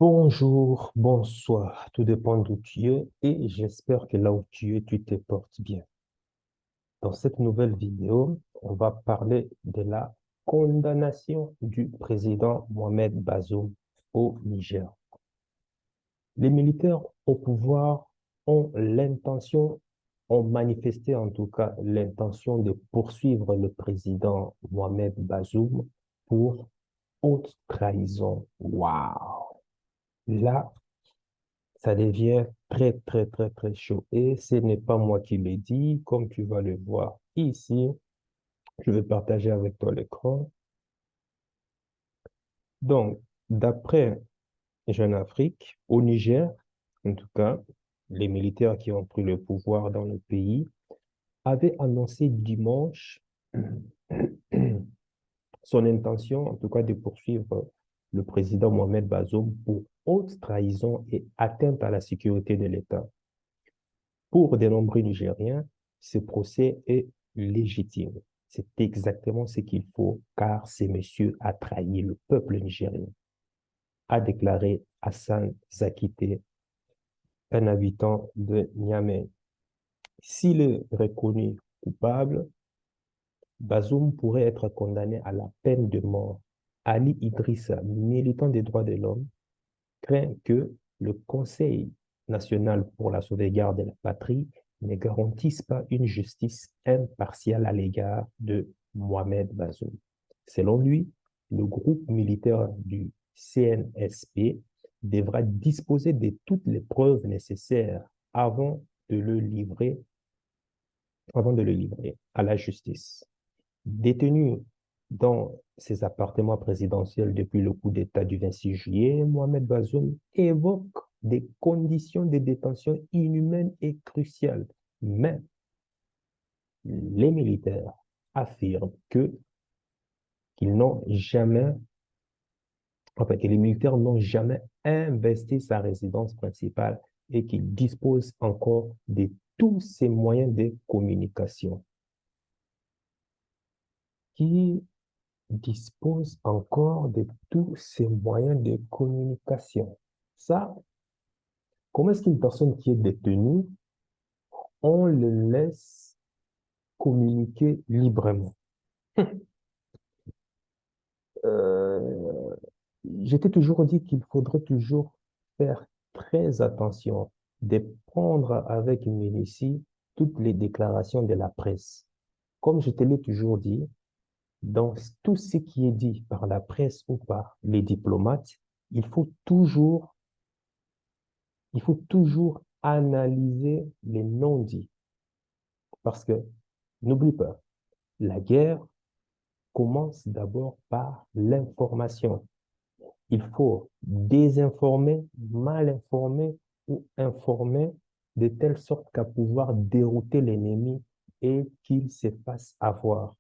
Bonjour, bonsoir, tout dépend d'où tu es et j'espère que là où tu es, tu te portes bien. Dans cette nouvelle vidéo, on va parler de la condamnation du président Mohamed Bazoum au Niger. Les militaires au pouvoir ont manifesté en tout cas l'intention de poursuivre le président Mohamed Bazoum pour haute trahison. Waouh! Là, ça devient très, très, très, très chaud. Et ce n'est pas moi qui l'ai dit, comme tu vas le voir ici. Je vais partager avec toi l'écran. Donc, d'après Jeune Afrique, au Niger, en tout cas, les militaires qui ont pris le pouvoir dans le pays avaient annoncé dimanche son intention, en tout cas, de poursuivre le président Mohamed Bazoum pour haute trahison et atteinte à la sécurité de l'État. Pour de nombreux Nigériens, ce procès est légitime. C'est exactement ce qu'il faut, car ce monsieur a trahi le peuple nigérien, a déclaré Hassan Zakité, un habitant de Niamey. S'il est reconnu coupable, Bazoum pourrait être condamné à la peine de mort. Ali Idrissa, militant des droits de l'homme, craint que le Conseil national pour la sauvegarde de la patrie ne garantisse pas une justice impartiale à l'égard de Mohamed Bazoum. Selon lui, le groupe militaire du CNSP devra disposer de toutes les preuves nécessaires avant de le livrer, avant de le livrer à la justice. Détenu dans ses appartements présidentiels depuis le coup d'État du 26 juillet, Mohamed Bazoum évoque des conditions de détention inhumaines et cruciales. Mais les militaires affirment qu'ils n'ont jamais, que les militaires n'ont jamais investi sa résidence principale et qu'ils disposent encore de tous ces moyens de communication qui dispose encore de tous ces moyens de communication. Ça, comment est-ce qu'une personne qui est détenue, on le laisse communiquer librement? Euh, je t'ai toujours dit qu'il faudrait toujours faire très attention de prendre avec minutie toutes les déclarations de la presse. Comme je te l'ai toujours dit, dans tout ce qui est dit par la presse ou par les diplomates, il faut toujours il faut toujours analyser les non-dits. Parce que, n'oublie pas, la guerre commence d'abord par l'information. Il faut désinformer, mal informer ou informer de telle sorte qu'à pouvoir dérouter l'ennemi et qu'il se fasse avoir.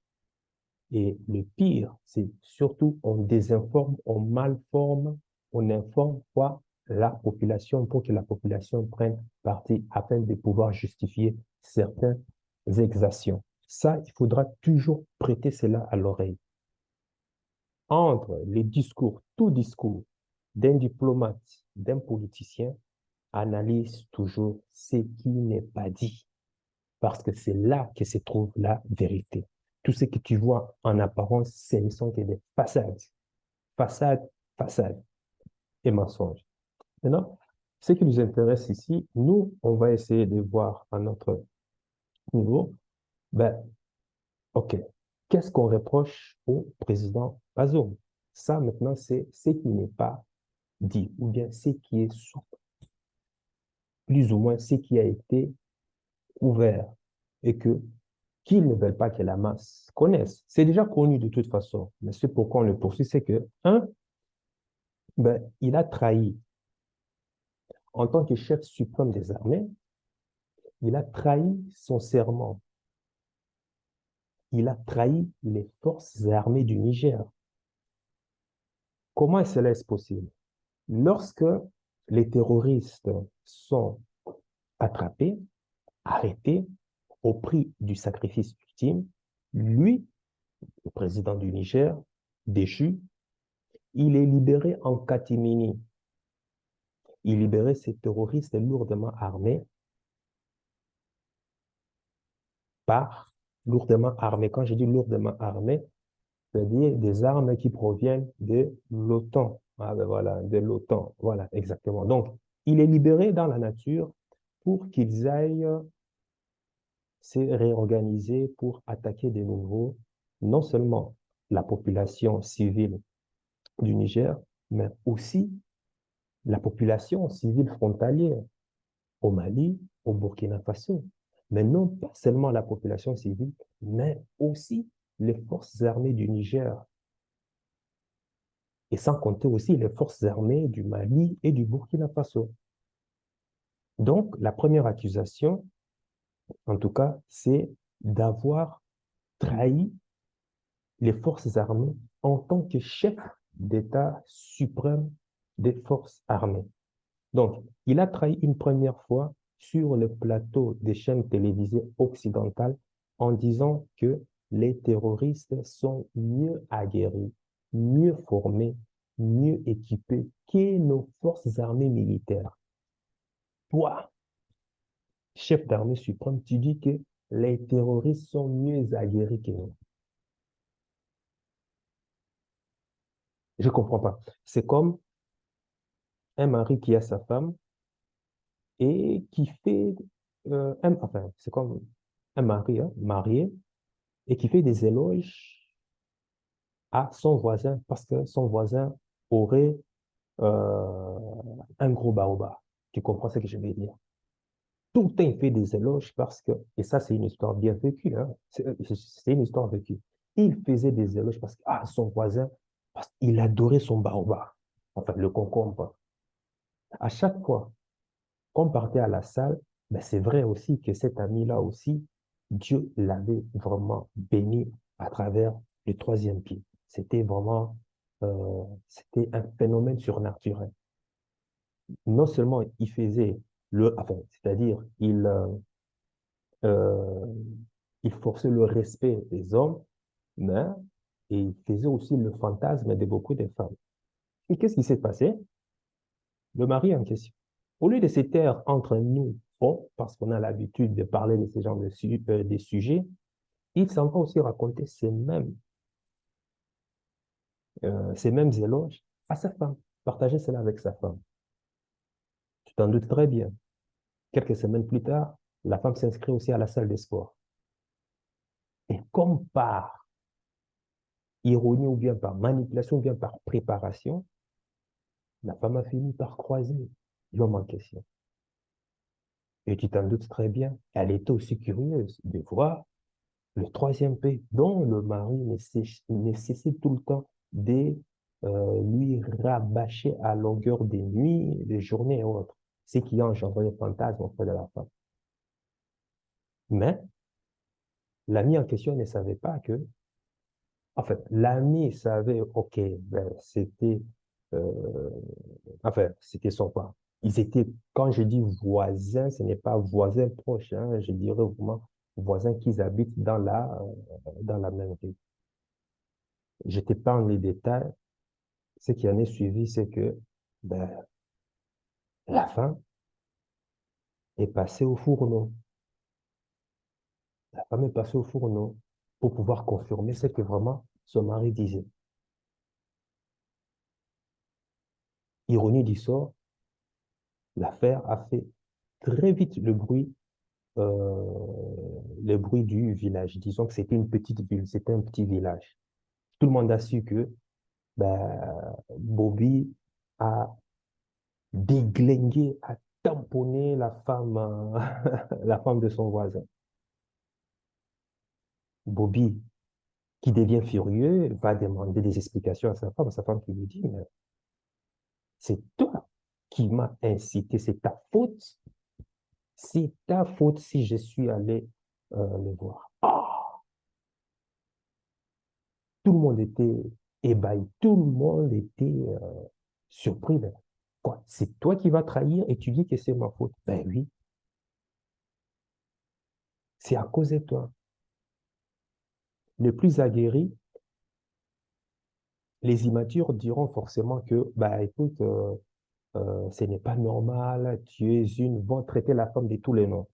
Et le pire, c'est surtout on désinforme, on malforme, on informe quoi? La population pour que la population prenne parti afin de pouvoir justifier certaines exactions. Ça, il faudra toujours prêter cela à l'oreille. Entre les discours, tout discours d'un diplomate, d'un politicien, analyse toujours ce qui n'est pas dit parce que c'est là que se trouve la vérité. Tout ce que tu vois en apparence, ce ne sont que des façades. Façades, façades et mensonges. Maintenant, ce qui nous intéresse ici, nous, on va essayer de voir à notre niveau, ben, OK, qu'est-ce qu'on reproche au président Bazoum? Ça, maintenant, c'est ce qui n'est pas dit, ou bien ce qui est sous, plus ou moins ce qui a été ouvert et que qu'ils ne veulent pas que la masse connaisse. C'est déjà connu de toute façon. Mais c'est pourquoi on le poursuit, c'est que, un, ben, il a trahi en tant que chef suprême des armées, il a trahi son serment. Il a trahi les forces armées du Niger. Comment cela est possible? Lorsque les terroristes sont attrapés, arrêtés, au prix du sacrifice ultime, lui, le président du Niger, déchu, il est libéré en catimini. il libérait ces terroristes lourdement armés lourdement armés. Quand je dis lourdement armés, c'est-à-dire des armes qui proviennent de l'OTAN. Ah ben voilà, de l'OTAN. Voilà, exactement. Donc, il est libéré dans la nature pour qu'ils aillent se réorganiser pour attaquer de nouveau non seulement la population civile du Niger, mais aussi la population civile frontalière au Mali, au Burkina Faso. Mais non pas seulement la population civile, mais aussi les forces armées du Niger. Et sans compter aussi les forces armées du Mali et du Burkina Faso. Donc, la première accusation, en tout cas, c'est d'avoir trahi les forces armées en tant que chef d'État suprême des forces armées. Donc, il a trahi une première fois sur le plateau des chaînes télévisées occidentales en disant que les terroristes sont mieux aguerris, mieux formés, mieux équipés que nos forces armées militaires. Toi, chef d'armée suprême, tu dis que les terroristes sont mieux aguerris que nous. Je ne comprends pas. C'est comme un mari qui a sa femme et qui fait, enfin, c'est comme un mari hein, marié et qui fait des éloges à son voisin parce que son voisin aurait euh, un gros baobab. Tu comprends ce que je veux dire? Tout le temps, il fait des éloges parce que, et ça, c'est une histoire bien vécue, hein, c'est une histoire vécue. Il faisait des éloges parce que, ah, son voisin, parce qu'il adorait son baobab, enfin, le concombre. À chaque fois qu'on partait à la salle, ben c'est vrai aussi que cet ami-là aussi, Dieu l'avait vraiment béni à travers le troisième pied. C'était vraiment, c'était un phénomène surnaturel. Non seulement il faisait enfin, c'est-à-dire euh, il forçait le respect des hommes, mais et il faisait aussi le fantasme de beaucoup de femmes. Et qu'est-ce qui s'est passé? Le mari en question. Au lieu de se taire entre nous, bon, parce qu'on a l'habitude de parler de ce genre des sujets, il s'en va aussi raconter ces mêmes éloges à sa femme, partager cela avec sa femme. Tu t'en doutes très bien. Quelques semaines plus tard, la femme s'inscrit aussi à la salle de sport. Et comme par ironie ou bien par manipulation ou bien par préparation, la femme a fini par croiser l'homme en question. Et tu t'en doutes très bien, elle était aussi curieuse de voir le troisième P, dont le mari nécessite tout le temps de lui rabâcher à longueur des nuits, des journées et autres, ce qui a engendré le fantasme auprès de la femme. Mais l'ami en question ne savait pas que, en fait, l'ami savait, ok, ben, euh, c'était son pas. Ils étaient, quand je dis voisins, ce n'est pas voisins proches, hein, je dirais vraiment voisins qui habitent dans la même rue. Je t'épargne les détails. Ce qui en est suivi, c'est que ben, la femme est passée au fourneau. La femme est passée au fourneau pour pouvoir confirmer ce que vraiment son mari disait. Ironie du sort, l'affaire a fait très vite le bruit du village. Disons que c'était une petite ville, c'était un petit village. Tout le monde a su que ben, Bobby a déglingué, a tamponné la femme, la femme de son voisin. Bobby, qui devient furieux, va demander des explications à sa femme qui lui dit, mais c'est toi qui m'as incité, c'est ta faute si je suis allé le voir. Ah, tout le monde était ébahi, tout le monde était surpris. Ben, quoi, c'est toi qui vas trahir et tu dis que c'est ma faute. Ben oui, c'est à cause de toi. Les plus aguerris, les immatures diront forcément que, bah écoute, ce n'est pas normal, tu es vont traiter la femme de tous les noms.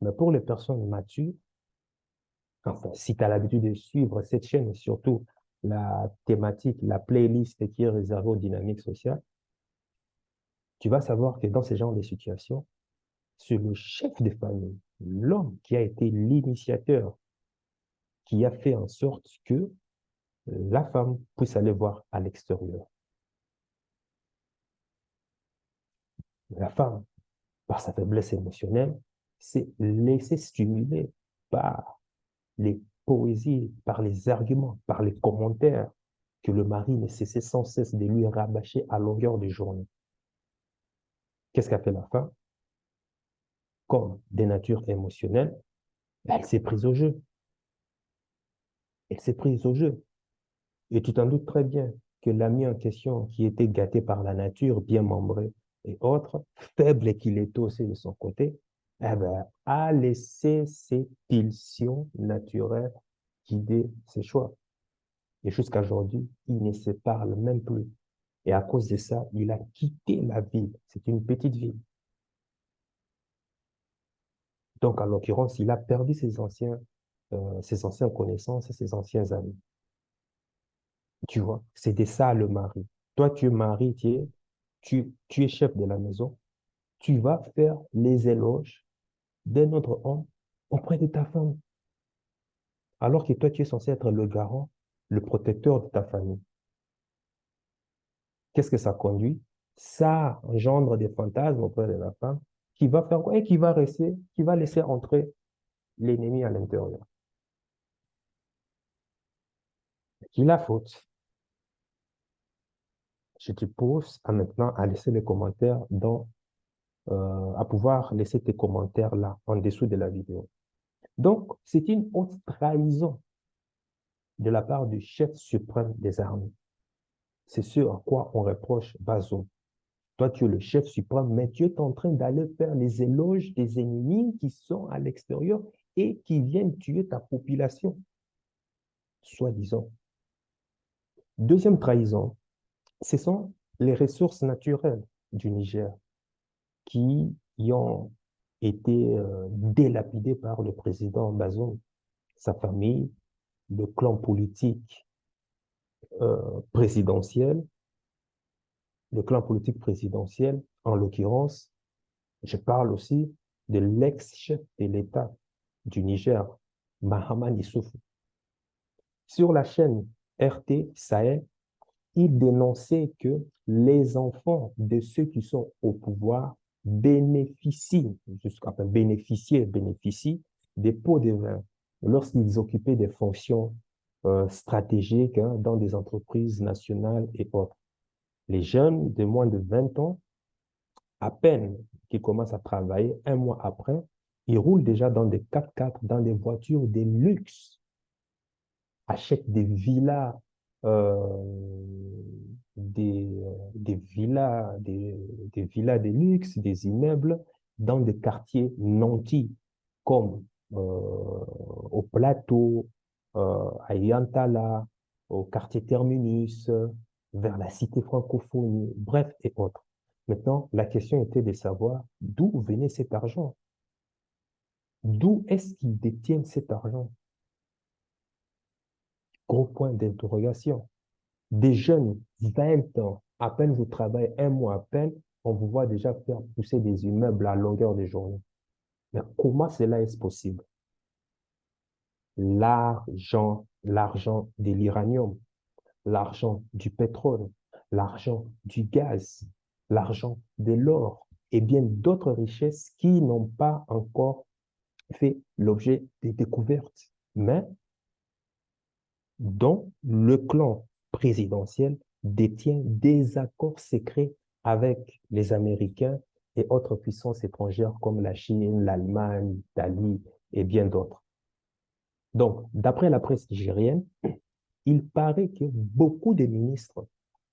Mais pour les personnes matures, enfin, si tu as l'habitude de suivre cette chaîne et surtout la thématique, la playlist qui est réservée aux dynamiques sociales, tu vas savoir que dans ce genre de situations, c'est le chef de famille, l'homme qui a été l'initiateur, qui a fait en sorte que la femme puisse aller voir à l'extérieur. La femme, par sa faiblesse émotionnelle, s'est laissée stimuler par les poésies, par les arguments, par les commentaires que le mari ne cessait sans cesse de lui rabâcher à longueur de journée. Qu'est-ce qu'a fait la femme? Comme des natures émotionnelles, elle s'est prise au jeu. Elle s'est prise au jeu. Et tu t'en doutes très bien que l'ami en question, qui était gâté par la nature, bien membré et autres, faible qu'il était aussi de son côté, eh ben, a laissé ses pulsions naturelles guider ses choix. Et jusqu'à aujourd'hui, il ne se parle même plus. Et à cause de ça, il a quitté la ville. C'est une petite ville. Donc, en l'occurrence, il a perdu ses anciennes connaissances et ses anciens amis. Tu vois, c'est de ça le mari. Toi, tu es mari, tu es chef de la maison. Tu vas faire les éloges d'un autre homme auprès de ta femme. Alors que toi, tu es censé être le garant, le protecteur de ta famille. Qu'est-ce que ça conduit? Ça engendre des fantasmes auprès de la femme qui va faire quoi? Et qui va laisser entrer l'ennemi à l'intérieur. Qui la faute? Je te pose à maintenant à laisser les commentaires à pouvoir laisser tes commentaires là, en dessous de la vidéo. Donc, c'est une haute trahison de la part du chef suprême des armées. C'est ce à quoi on reproche Bazoum. Toi, tu es le chef suprême, mais tu es en train d'aller faire les éloges des ennemis qui sont à l'extérieur et qui viennent tuer ta population, soi-disant. Deuxième trahison, ce sont les ressources naturelles du Niger qui y ont été délapidées par le président Bazoum, sa famille, le clan politique présidentiel, le clan politique présidentiel, en l'occurrence, je parle aussi de l'ex-chef de l'État du Niger, Mahaman Issoufou. Sur la chaîne RT Sahel, il dénonçait que les enfants de ceux qui sont au pouvoir bénéficient, bénéficient des pots de vin lorsqu'ils occupaient des fonctions stratégiques dans des entreprises nationales et autres. Les jeunes de moins de 20 ans, à peine qu'ils commencent à travailler, un mois après, ils roulent déjà dans des 4x4, dans des voitures de luxe, achètent des villas, euh, des villas de luxe, des immeubles dans des quartiers nantis, comme au Plateau, à Yantala, au quartier Terminus, vers la cité francophonie, bref, et autres. Maintenant, la question était de savoir d'où venait cet argent. D'où est-ce qu'ils détiennent cet argent? Gros point d'interrogation. Des jeunes, 20 ans, à peine vous travaillez un mois à peine, on vous voit déjà faire pousser des immeubles à longueur de journée. Mais comment cela est possible? L'argent de l'uranium, l'argent du pétrole, l'argent du gaz, l'argent de l'or et bien d'autres richesses qui n'ont pas encore fait l'objet des découvertes, mais dont le clan présidentiel détient des accords secrets avec les Américains et autres puissances étrangères comme la Chine, l'Allemagne, l'Italie et bien d'autres. Donc, d'après la presse nigérienne, il paraît que beaucoup de ministres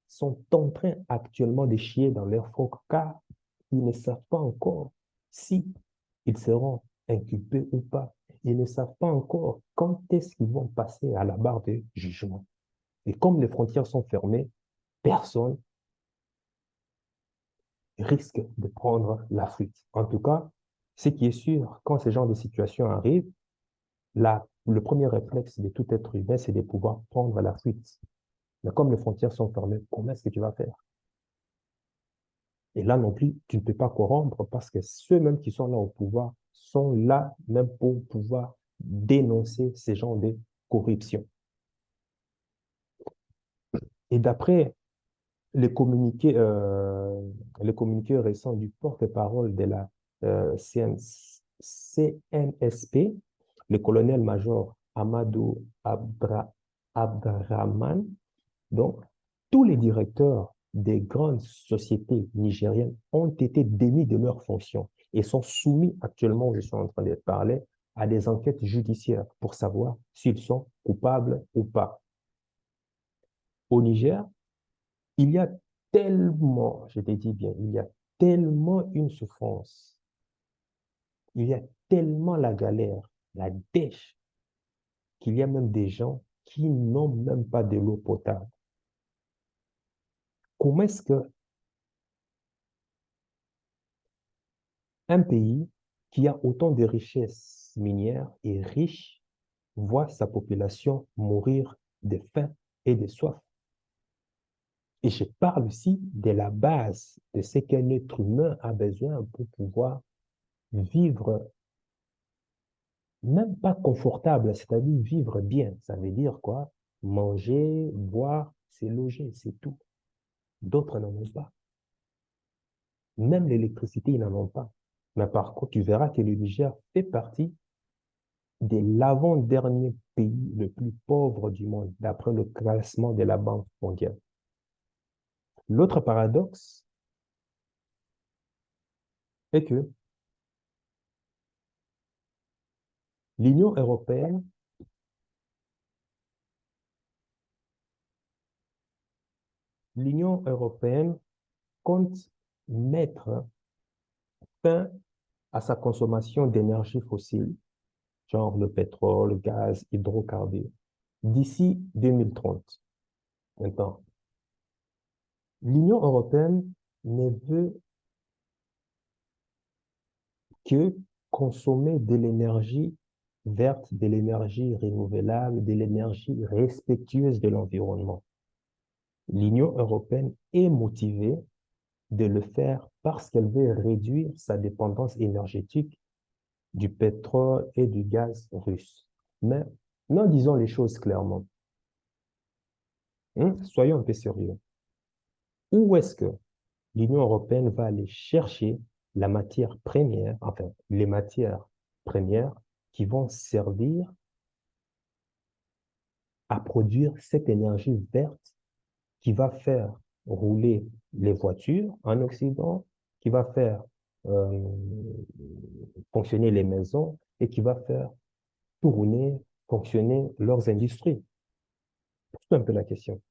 sont en train actuellement de chier dans leur froc car ils ne savent pas encore si ils seront inculpés ou pas. Ils ne savent pas encore quand est-ce qu'ils vont passer à la barre de jugement. Et comme les frontières sont fermées, personne risque de prendre la fuite. En tout cas, ce qui est sûr, quand ce genre de situation arrive, le premier réflexe de tout être humain, c'est de pouvoir prendre la fuite. Mais comme les frontières sont fermées, comment est-ce que tu vas faire? Et là non plus, tu ne peux pas corrompre parce que ceux-mêmes qui sont là au pouvoir sont là même pour pouvoir dénoncer ces genres de corruption. Et d'après les communiqués récents du porte-parole de la CNSP, le colonel-major Amadou Abdrahman, donc tous les directeurs des grandes sociétés nigériennes ont été démis de leurs fonctions et sont soumis actuellement, je suis en train de parler, à des enquêtes judiciaires pour savoir s'ils sont coupables ou pas. Au Niger, il y a tellement, je te dis bien, il y a tellement une souffrance, il y a tellement la galère, la dèche, qu'il y a même des gens qui n'ont même pas de l'eau potable. Comment est-ce que un pays qui a autant de richesses minières et riche voit sa population mourir de faim et de soif? Et je parle aussi de la base de ce qu'un être humain a besoin pour pouvoir vivre même pas confortable, c'est-à-dire vivre bien. Ça veut dire quoi? Manger, boire, se loger, c'est tout. D'autres n'en ont pas. Même l'électricité, ils n'en ont pas. Mais par contre, tu verras que le Niger fait partie de l'avant-dernier pays le plus pauvre du monde, d'après le classement de la Banque mondiale. L'autre paradoxe est que l'Union européenne, l'Union européenne compte mettre fin à sa consommation d'énergie fossile, genre le pétrole, gaz, hydrocarbures, d'ici 2030. Maintenant, l'Union européenne ne veut que consommer de l'énergie verte, de l'énergie renouvelable, de l'énergie respectueuse de l'environnement. L'Union européenne est motivée de le faire parce qu'elle veut réduire sa dépendance énergétique du pétrole et du gaz russe. Mais non, disons les choses clairement. Soyons un peu sérieux. Où est-ce que l'Union européenne va aller chercher la matière première, enfin, les matières premières qui vont servir à produire cette énergie verte qui va faire rouler les voitures en Occident, qui va faire euh, fonctionner les maisons et qui va faire tourner, fonctionner leurs industries. C'est un peu la question.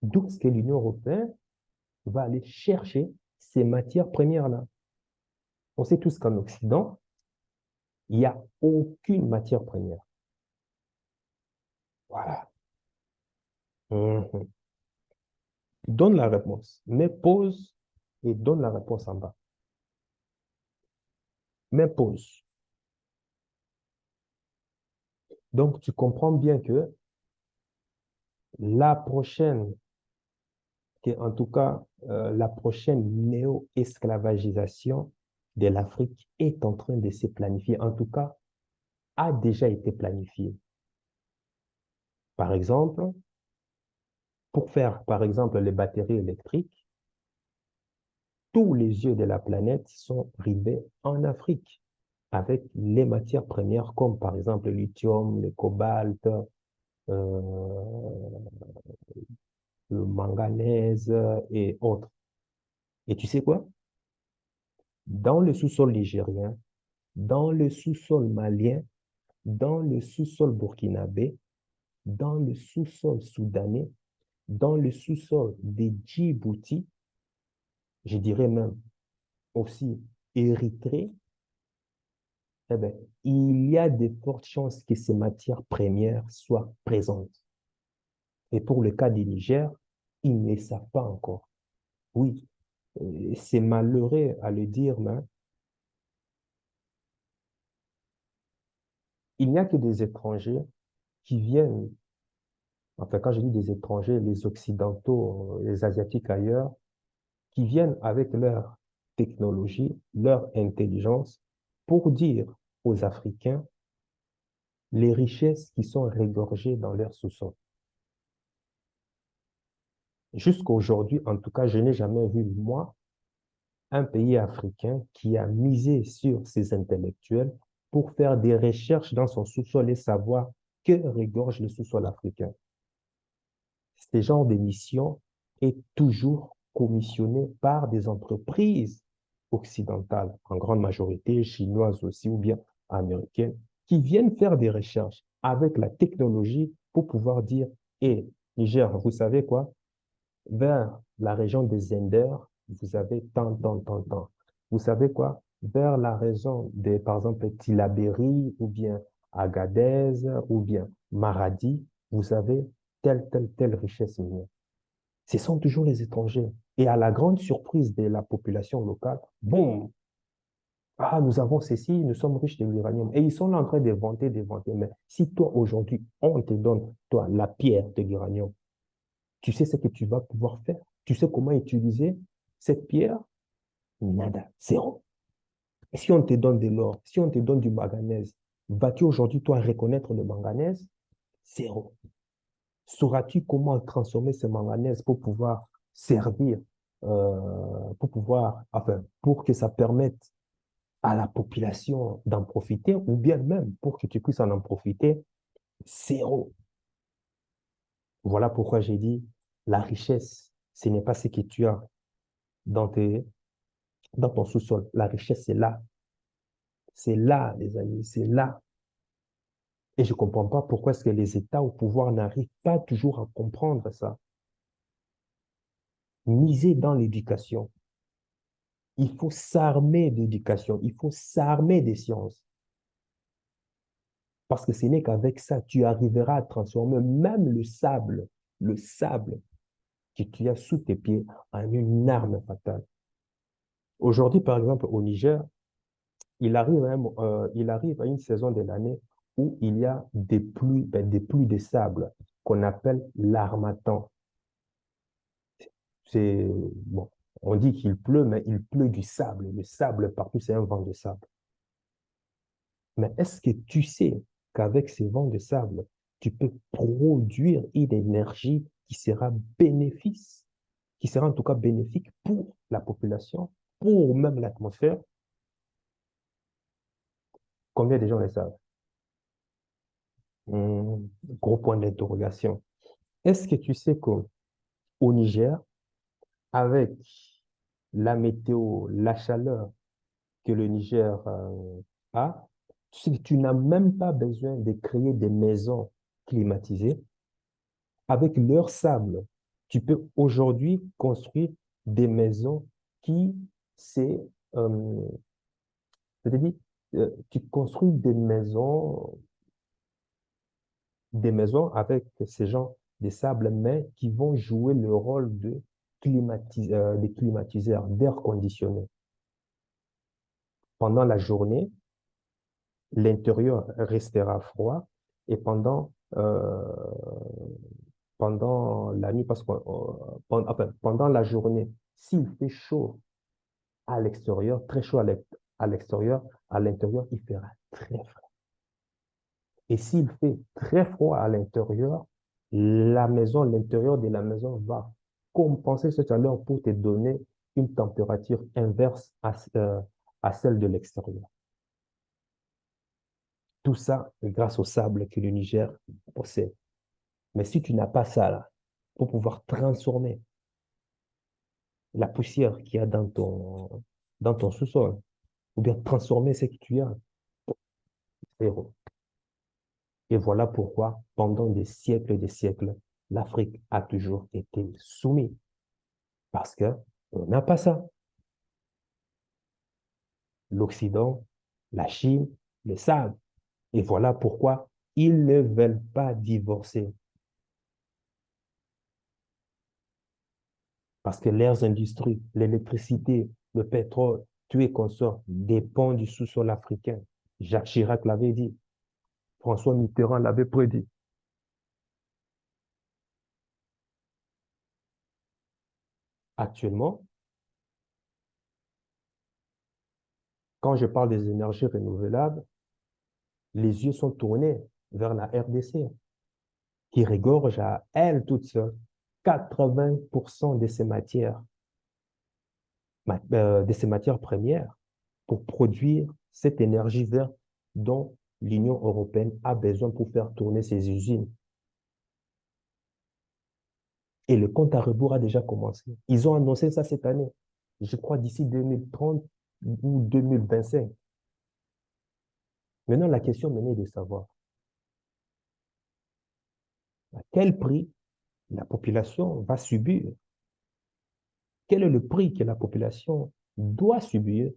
D'où est-ce que l'Union européenne va aller chercher ces matières premières-là? On sait tous qu'en Occident, il n'y a aucune matière première. Voilà. Mhm. Donne la réponse. Mais pose et donne la réponse en bas. Mais pose. Donc, tu comprends bien que la prochaine, en tout cas, la prochaine néo-esclavagisation de l'Afrique est en train de se planifier. En tout cas, a déjà été planifiée. Par exemple, pour faire, par exemple, les batteries électriques, tous les yeux de la planète sont rivés en Afrique avec les matières premières comme par exemple le lithium, le cobalt, le manganèse et autres. Et tu sais quoi? Dans le sous-sol nigérien, dans le sous-sol malien, dans le sous-sol burkinabé, dans le sous-sol soudanais, dans le sous-sol des Djibouti, je dirais même aussi Érythrée, eh bien, il y a de fortes chances que ces matières premières soient présentes. Et pour le cas du Niger, ils ne savent pas encore. Oui, C'est malheureux à le dire, mais il n'y a que des étrangers qui viennent, enfin quand je dis des étrangers, les Occidentaux, les Asiatiques ailleurs, qui viennent avec leur technologie, leur intelligence pour dire aux Africains les richesses qui sont régorgées dans leur sous-sol. Jusqu'à aujourd'hui, en tout cas, je n'ai jamais vu, moi, un pays africain qui a misé sur ses intellectuels pour faire des recherches dans son sous-sol et savoir que regorge le sous-sol africain. Ce genre de mission est toujours commissionné par des entreprises occidentales, en grande majorité chinoises aussi ou bien américaines, qui viennent faire des recherches avec la technologie pour pouvoir dire, hé, Niger, vous savez quoi? Vers la région des Enders, vous avez tant, tant, tant, tant. Vous savez quoi? Vers la région des, par exemple, Tillabéri ou bien Agadez ou bien Maradi, vous avez telle, telle, telle richesse minière. Ce sont toujours les étrangers. Et à la grande surprise de la population locale, bon, ah, nous avons ceci, nous sommes riches de l'uranium. Et ils sont là en train de vanter, de vanter. Mais si toi, aujourd'hui, on te donne, toi, la pierre de l'uranium, tu sais ce que tu vas pouvoir faire. Tu sais comment utiliser cette pierre? Nada, zéro. Et si on te donne de l'or, si on te donne du manganèse, vas-tu aujourd'hui, toi, reconnaître le manganèse? Zéro. Sauras-tu comment transformer ce manganèse pour pouvoir servir, pour pouvoir, enfin, pour que ça permette à la population d'en profiter, ou bien même pour que tu puisses en profiter? Zéro. Voilà pourquoi j'ai dit, la richesse, ce n'est pas ce que tu as dans dans ton sous-sol. La richesse, c'est là. C'est là, les amis, c'est là. Et je ne comprends pas pourquoi est-ce que les États au pouvoir n'arrivent pas toujours à comprendre ça. Miser dans l'éducation. Il faut s'armer d'éducation. Il faut s'armer des sciences. Parce que ce n'est qu'avec ça, tu arriveras à transformer même le sable que tu as sous tes pieds en une arme fatale. Aujourd'hui, par exemple, au Niger, il arrive à une saison de l'année où il y a des pluies de sable qu'on appelle l'harmattan. C'est, bon, on dit qu'il pleut, mais il pleut du sable. Le sable partout, c'est un vent de sable. Mais est-ce que tu sais qu'avec ces vents de sable, tu peux produire une énergie qui sera bénéfique, qui sera en tout cas bénéfique pour la population, pour même l'atmosphère? Combien de gens le savent? Gros point d'interrogation. Est-ce que tu sais qu'au Niger, avec la météo, la chaleur que le Niger a, tu sais que tu n'as même pas besoin de créer des maisons climatisées. Avec leur sable, tu peux aujourd'hui construire des maisons qui, c'est, euh, c'est-à-dire, tu construis des maisons avec ces gens des sables, mais qui vont jouer le rôle de des climatiseurs, d'air conditionné. Pendant la journée, l'intérieur restera froid et pendant la nuit, parce que enfin, pendant la journée, s'il fait chaud à l'extérieur, très chaud à l'extérieur, à l'intérieur, il fera très froid. Et s'il fait très froid à l'intérieur, l'intérieur de la maison va compenser cette chaleur pour te donner une température inverse à celle de l'extérieur. Tout ça grâce au sable que le Niger possède. Mais si tu n'as pas ça là, pour pouvoir transformer la poussière qu'il y a dans ton sous-sol, ou bien transformer ce que tu as, zéro. Et voilà pourquoi, pendant des siècles et des siècles, l'Afrique a toujours été soumise. Parce que on n'a pas ça. L'Occident, la Chine, le savent. Et voilà pourquoi ils ne veulent pas divorcer. Parce que leurs industries, l'électricité, le pétrole, tout et consort dépend du sous-sol africain. Jacques Chirac l'avait dit. François Mitterrand l'avait prédit. Actuellement, quand je parle des énergies renouvelables, les yeux sont tournés vers la RDC, qui regorge à elle toute seule 80% de ces matières premières pour produire cette énergie verte dont l'Union européenne a besoin pour faire tourner ses usines. Et le compte à rebours a déjà commencé. Ils ont annoncé ça cette année. Je crois d'ici 2030 ou 2025. Maintenant, la question maintenant est de savoir à quel prix la population va subir. Quel est le prix que la population doit subir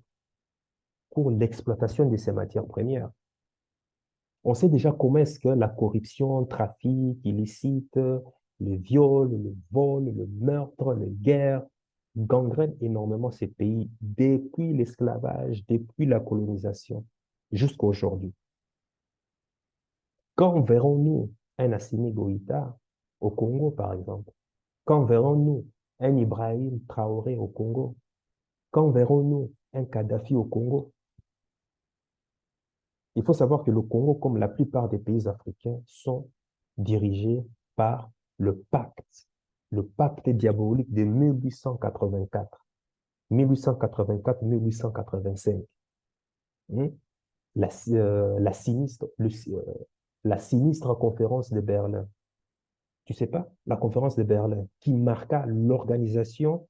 pour l'exploitation de ces matières premières? On sait déjà comment est-ce que la corruption, le trafic illicite, le viol, le vol, le meurtre, les guerres gangrènent énormément ces pays depuis l'esclavage, depuis la colonisation jusqu'à aujourd'hui. Quand verrons-nous un Assimi Goïta au Congo, par exemple? Quand verrons-nous un Ibrahim Traoré au Congo? Quand verrons-nous un Kadhafi au Congo? Il faut savoir que le Congo, comme la plupart des pays africains, sont dirigés par le pacte diabolique de 1884, 1884-1885. Hmm? La sinistre conférence de Berlin. Tu sais pas? La conférence de Berlin qui marqua l'organisation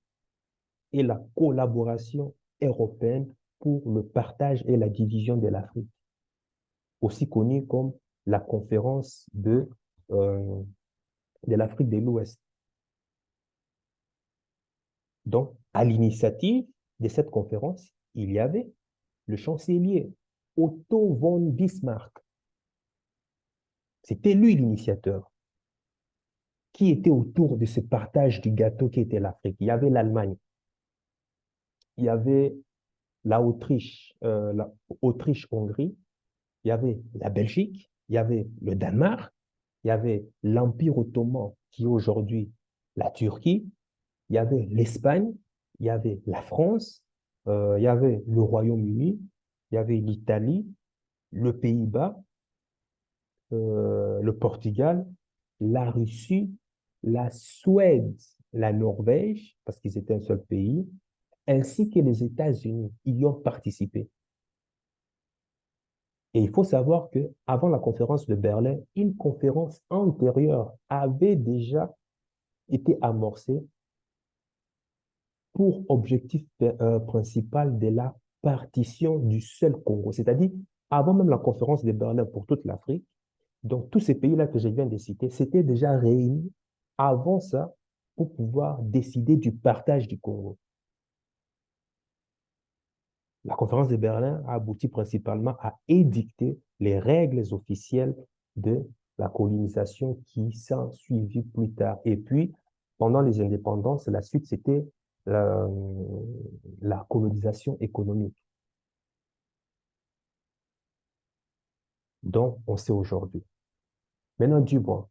et la collaboration européenne pour le partage et la division de l'Afrique, aussi connue comme la conférence euh, de l'Afrique de l'Ouest. Donc, à l'initiative de cette conférence, il y avait le chancelier Otto von Bismarck. C'était lui l'initiateur. Qui était autour de ce partage du gâteau qui était l'Afrique? Il y avait l'Allemagne, il y avait la Autriche-Hongrie, il y avait la Belgique, il y avait le Danemark, il y avait l'Empire ottoman qui est aujourd'hui la Turquie, il y avait l'Espagne, il y avait la France, il y avait le Royaume-Uni, il y avait l'Italie, le Pays-Bas, le Portugal, la Russie, la Suède, la Norvège, parce qu'ils étaient un seul pays, ainsi que les États-Unis y ont participé. Et il faut savoir que avant la conférence de Berlin, une conférence antérieure avait déjà été amorcée pour objectif principal de la partition du seul Congo. C'est-à-dire, avant même la conférence de Berlin pour toute l'Afrique, donc tous ces pays-là que je viens de citer, s'étaient déjà réunis avant ça pour pouvoir décider du partage du Congo. La conférence de Berlin a abouti principalement à édicter les règles officielles de la colonisation qui s'en suivit plus tard. Et puis, pendant les indépendances, la suite, c'était la, la colonisation économique. Donc, on sait aujourd'hui. Maintenant, du bon,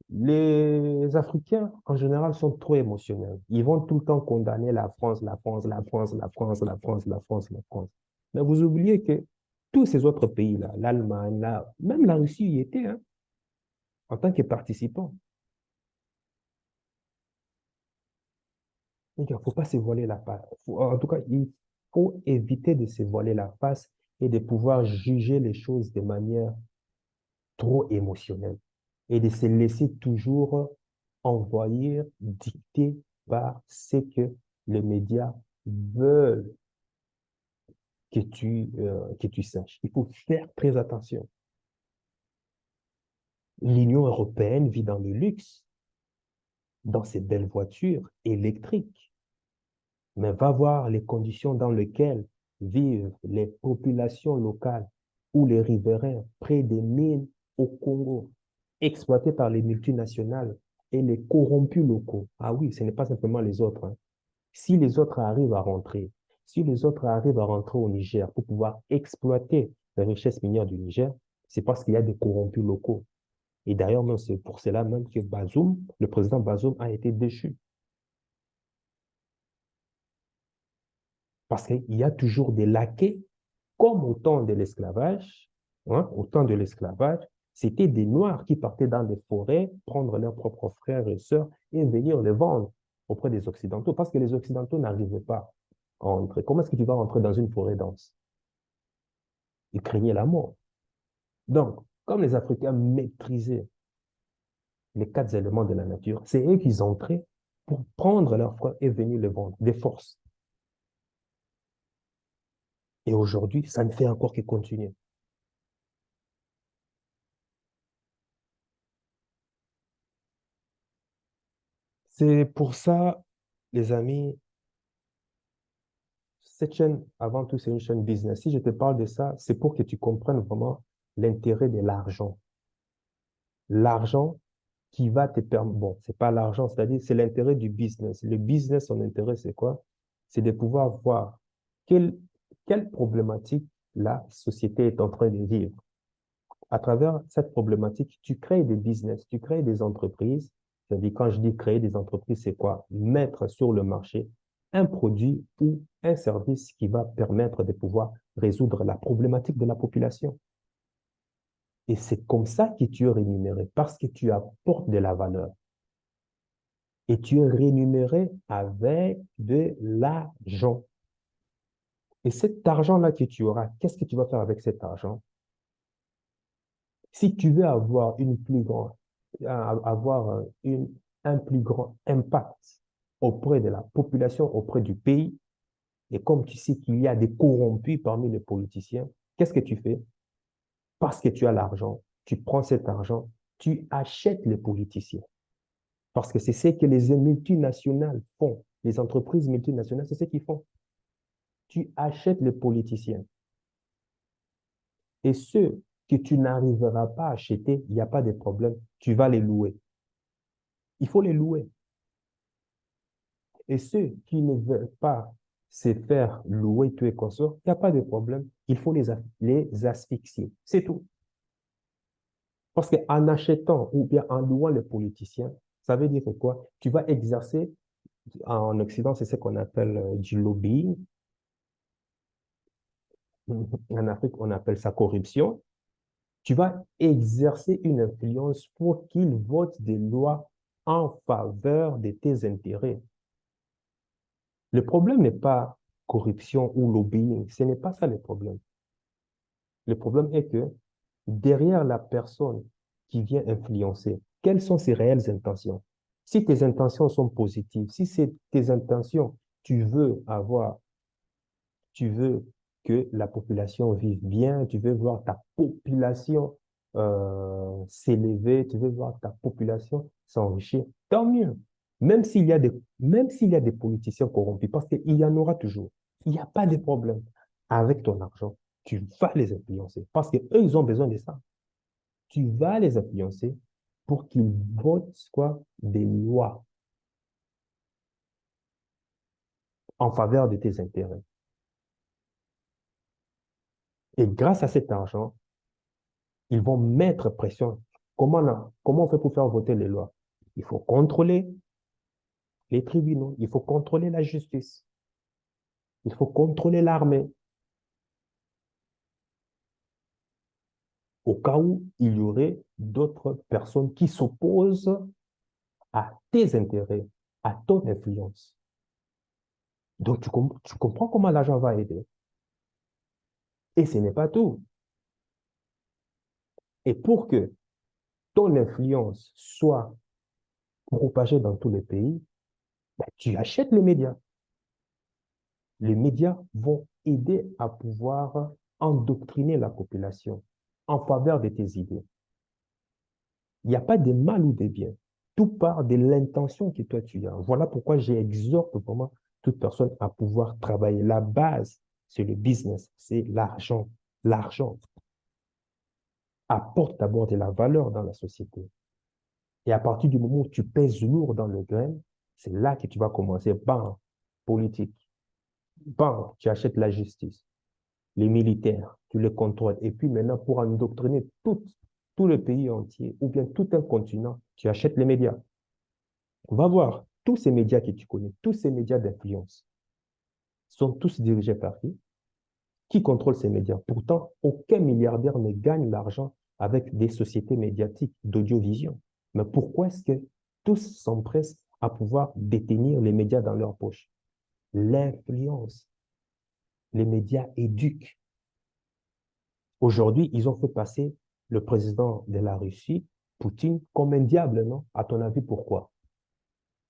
les Africains, en général, sont trop émotionnels. Ils vont tout le temps condamner la France, la France, la France, la France, la France, la France, la France. Mais vous oubliez que tous ces autres pays-là, l'Allemagne, même la Russie y était, hein, en tant que participant. Donc, il ne faut pas se voiler la face. En tout cas, il faut éviter de se voiler la face et de pouvoir juger les choses de manière trop émotionnelle et de se laisser toujours envoyer, dicter par ce que les médias veulent que tu saches. Il faut faire très attention. L'Union européenne vit dans le luxe, dans ses belles voitures électriques, mais va voir les conditions dans lesquelles vivent les populations locales ou les riverains près des mines au Congo, exploités par les multinationales et les corrompus locaux. Ah oui, ce n'est pas simplement les autres, hein. Si les autres arrivent à rentrer, si les autres arrivent à rentrer au Niger pour pouvoir exploiter les richesses minières du Niger, c'est parce qu'il y a des corrompus locaux. Et d'ailleurs, même c'est pour cela même que Bazoum, le président Bazoum a été déchu. Parce qu'il y a toujours des laquais, comme au temps de l'esclavage, hein, au temps de l'esclavage, c'était des Noirs qui partaient dans des forêts, prendre leurs propres frères et sœurs et venir les vendre auprès des Occidentaux, parce que les Occidentaux n'arrivaient pas à entrer. Comment est-ce que tu vas rentrer dans une forêt dense? Ils craignaient la mort. Donc, comme les Africains maîtrisaient les quatre éléments de la nature, c'est eux qui entraient pour prendre leurs frères et venir les vendre, des forces. Et aujourd'hui, ça ne fait encore que continuer. C'est pour ça, les amis, cette chaîne, avant tout, c'est une chaîne business. Si je te parle de ça, c'est pour que tu comprennes vraiment l'intérêt de l'argent. L'argent qui va te permettre, bon, c'est pas l'argent, c'est-à-dire c'est l'intérêt du business. Le business, son intérêt, c'est quoi? C'est de pouvoir voir quelle, quelle problématique la société est en train de vivre. À travers cette problématique, tu crées des business, tu crées des entreprises. C'est-à-dire, quand je dis créer des entreprises, c'est quoi? Mettre sur le marché un produit ou un service qui va permettre de pouvoir résoudre la problématique de la population. Et c'est comme ça que tu es rémunéré, parce que tu apportes de la valeur. Et tu es rémunéré avec de l'argent. Et cet argent-là que tu auras, qu'est-ce que tu vas faire avec cet argent? Si tu veux avoir une plus grande, avoir un plus grand impact auprès de la population, auprès du pays, et comme tu sais qu'il y a des corrompus parmi les politiciens, qu'est-ce que tu fais? Parce que tu as l'argent, tu prends cet argent, tu achètes les politiciens. Parce que c'est ce que les multinationales font. Les entreprises multinationales, c'est ce qu'ils font. Tu achètes les politiciens. Et ceux que tu n'arriveras pas à acheter, il n'y a pas de problème, tu vas les louer. Il faut les louer. Et ceux qui ne veulent pas se faire louer tout et consort, il n'y a pas de problème. Il faut les asphyxier. C'est tout. Parce qu'en achetant ou bien en louant les politiciens, ça veut dire quoi? Tu vas exercer, en Occident, c'est ce qu'on appelle du lobbying. En Afrique, on appelle ça corruption. Tu vas exercer une influence pour qu'ils votent des lois en faveur de tes intérêts. Le problème n'est pas corruption ou lobbying, ce n'est pas ça le problème. Le problème est que derrière la personne qui vient influencer, quelles sont ses réelles intentions? Si tes intentions sont positives, si c'est tes intentions, tu veux avoir, tu veux que la population vive bien, tu veux voir ta population s'élever, tu veux voir ta population s'enrichir, tant mieux. Même s'il y a des politiciens corrompus, parce qu'il y en aura toujours, il n'y a pas de problème. Avec ton argent, tu vas les influencer parce qu'eux, ils ont besoin de ça. Tu vas les influencer pour qu'ils votent quoi? Des lois en faveur de tes intérêts. Et grâce à cet argent, ils vont mettre pression. Comment on fait pour faire voter les lois? Il faut contrôler les tribunaux, il faut contrôler la justice, il faut contrôler l'armée, au cas où il y aurait d'autres personnes qui s'opposent à tes intérêts, à ton influence. Donc, tu comprends comment l'argent va aider. Et ce n'est pas tout. Et pour que ton influence soit propagée dans tous les pays, ben, tu achètes les médias. Les médias vont aider à pouvoir endoctriner la population en faveur de tes idées. Il n'y a pas de mal ou de bien. Tout part de l'intention que toi tu as. Voilà pourquoi j'exhorte vraiment toute personne à pouvoir travailler. La base, c'est le business, c'est l'argent. L'argent apporte d'abord de la valeur dans la société. Et à partir du moment où tu pèses lourd dans le grain, c'est là que tu vas commencer. Bam, politique. Bam, tu achètes la justice, les militaires, tu les contrôles. Et puis maintenant, pour endoctriner tout le pays entier ou bien tout un continent, tu achètes les médias. On va voir, tous ces médias que tu connais, tous ces médias d'influence, sont tous dirigés par qui? Qui contrôle ces médias? Pourtant, aucun milliardaire ne gagne l'argent avec des sociétés médiatiques d'audiovisuel. Mais pourquoi est-ce que tous s'empressent à pouvoir détenir les médias dans leur poche? L'influence. Les médias éduquent. Aujourd'hui, ils ont fait passer le président de la Russie, Poutine, comme un diable, non? À ton avis, pourquoi?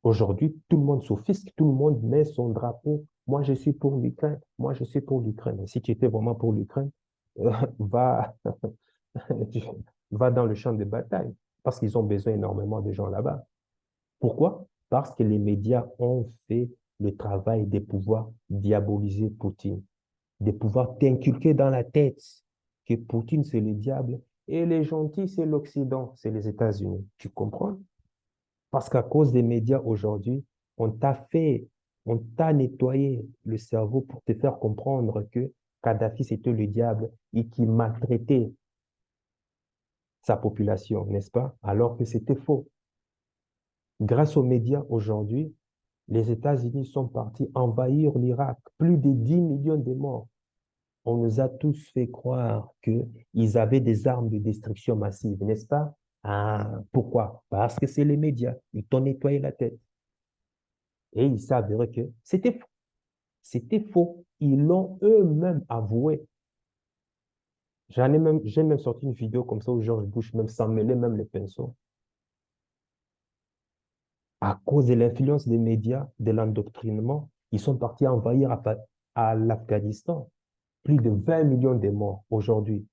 Aujourd'hui, tout le monde s'offusque, tout le monde met son drapeau. Moi, je suis pour l'Ukraine. Moi, je suis pour l'Ukraine. Et si tu étais vraiment pour l'Ukraine, va, tu- va dans le champ de bataille parce qu'ils ont besoin énormément de gens là-bas. Pourquoi? Parce que les médias ont fait le travail de pouvoir diaboliser Poutine, de pouvoir t'inculquer dans la tête que Poutine, c'est le diable et les gentils, c'est l'Occident, c'est les États-Unis. Tu comprends? Parce qu'à cause des médias aujourd'hui, on t'a nettoyé le cerveau pour te faire comprendre que Kadhafi, c'était le diable et qu'il maltraitait sa population, n'est-ce pas? Alors que c'était faux. Grâce aux médias aujourd'hui, les États-Unis sont partis envahir l'Irak. Plus de 10 millions de morts. On nous a tous fait croire qu'ils avaient des armes de destruction massive, n'est-ce pas? Ah, pourquoi? Parce que c'est les médias. Ils t'ont nettoyé la tête. Et il s'est avéré que c'était faux. C'était faux. Ils l'ont eux-mêmes avoué. J'ai même sorti une vidéo comme ça où George Bush même s'en mêlait même les pinceaux. À cause de l'influence des médias, de l'endoctrinement, ils sont partis envahir à l'Afghanistan. Plus de 20 millions de morts aujourd'hui.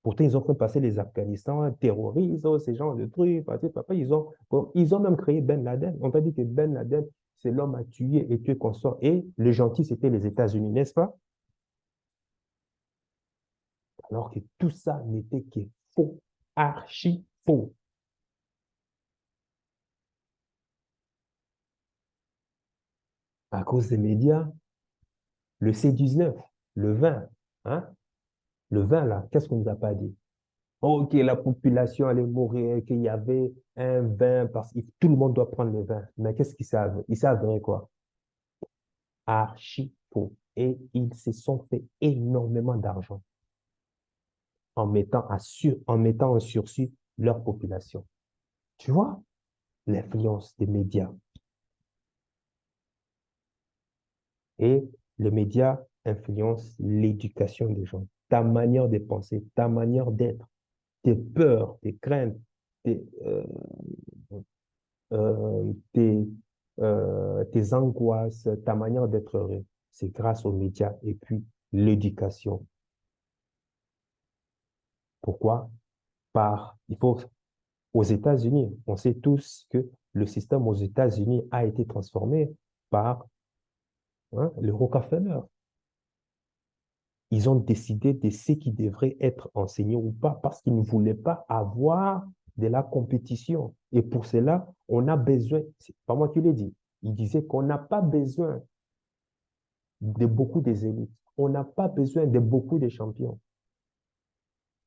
Pourtant, ils ont fait passer les Afghanistans, terroristes, oh, ces genres de trucs. Papa, ils ont même créé Ben Laden. On t'a dit que Ben Laden, c'est l'homme à tuer et tuer consort. Et le gentil, c'était les États-Unis, n'est-ce pas? Alors que tout ça n'était que faux, archi faux. À cause des médias, le C19, le vin, hein? Le vin, là, qu'est-ce qu'on ne nous a pas dit? Ok, la population allait mourir, qu'il y avait un vin, parce que tout le monde doit prendre le vin. Mais qu'est-ce qu'ils savent? Ils savent quoi? Archi faux. Et ils se sont fait énormément d'argent en mettant en sursis leur population. Tu vois, l'influence des médias. Et les médias influencent l'éducation des gens, ta manière de penser, ta manière d'être, tes peurs, tes craintes, tes, euh, tes, tes angoisses, ta manière d'être heureux. C'est grâce aux médias et puis l'éducation. Pourquoi? Aux États-Unis, on sait tous que le système aux États-Unis a été transformé par le Rockefeller. Ils ont décidé de ce qui devrait être enseigné ou pas parce qu'ils ne voulaient pas avoir de la compétition. Et pour cela, on a besoin, c'est pas moi qui l'ai dit, il disait qu'on n'a pas besoin de beaucoup des élites. On n'a pas besoin de beaucoup de champions.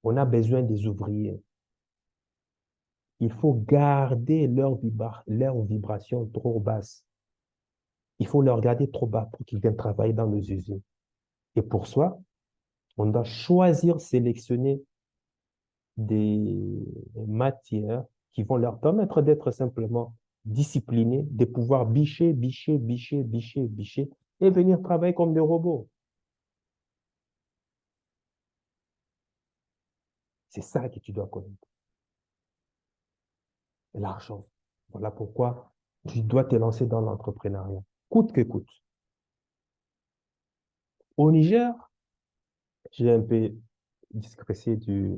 On a besoin des ouvriers. Il faut garder leur vibration trop basse. Il faut leur garder trop bas pour qu'ils viennent travailler dans nos usines. Et pour soi, on doit choisir, sélectionner des matières qui vont leur permettre d'être simplement disciplinés, de pouvoir bicher, bicher, bicher, bicher, bicher et venir travailler comme des robots. C'est ça que tu dois connaître. L'argent. Voilà pourquoi tu dois te lancer dans l'entrepreneuriat, coûte que coûte. Au Niger, j'ai un peu discrécé du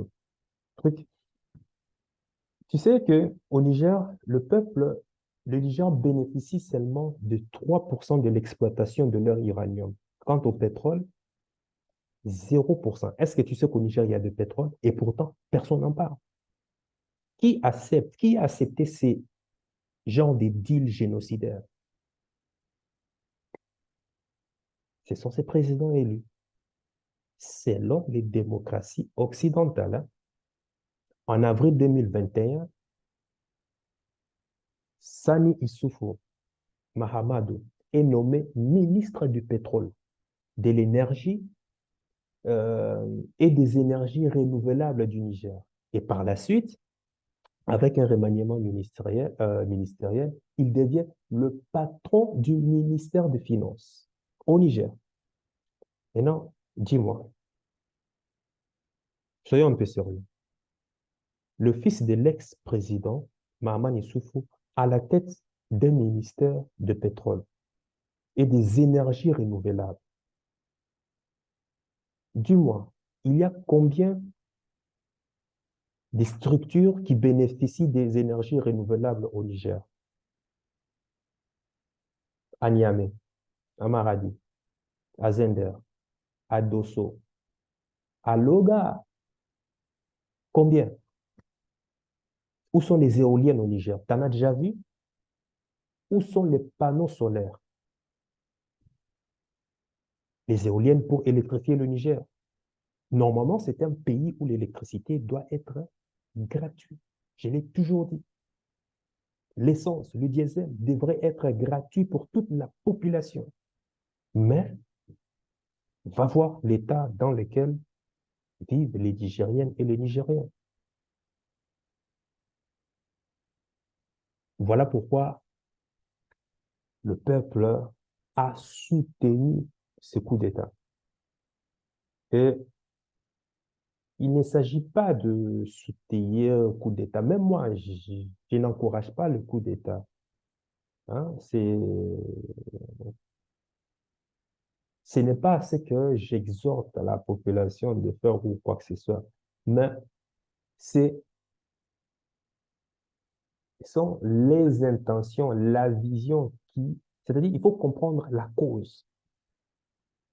truc. Tu sais que au Niger, le Niger bénéficie seulement de 3% de l'exploitation de leur uranium. Quant au pétrole, 0%. Est-ce que tu sais qu'au Niger, il y a du pétrole et pourtant, personne n'en parle? Qui a accepté ces genres de deals génocidaires? Ce sont ces présidents élus. Selon les démocraties occidentales, hein. En avril 2021, Sani Issoufou Mahamadou est nommé ministre du pétrole, de l'énergie et des énergies renouvelables du Niger. Et par la suite, avec un remaniement ministériel, il devient le patron du ministère des Finances au Niger. Maintenant, dis-moi, soyons un peu sérieux. Le fils de l'ex-président, Mahaman Issoufou, à la tête d'un ministère de pétrole et des énergies renouvelables. Dis-moi, il y a combien de structures qui bénéficient des énergies renouvelables au Niger? À Niamey, à Maradi, à Zender, à Dosso, à Loga. Combien? Où sont les éoliennes au Niger? Tu en as déjà vu? Où sont les panneaux solaires? Les éoliennes pour électrifier le Niger. Normalement, c'est un pays où l'électricité doit être gratuite. Je l'ai toujours dit. L'essence, le diesel devrait être gratuit pour toute la population. Mais va voir l'état dans lequel vivent les Nigériennes et les Nigériens. Voilà pourquoi le peuple a soutenu ce coup d'État. Et il ne s'agit pas de soutenir un coup d'État. Même moi, je n'encourage pas le coup d'État. Hein? Ce n'est pas ce que j'exhorte à la population de faire ou quoi que ce soit. Mais c'est ce sont les intentions, la vision qui... C'est-à-dire, il faut comprendre la cause.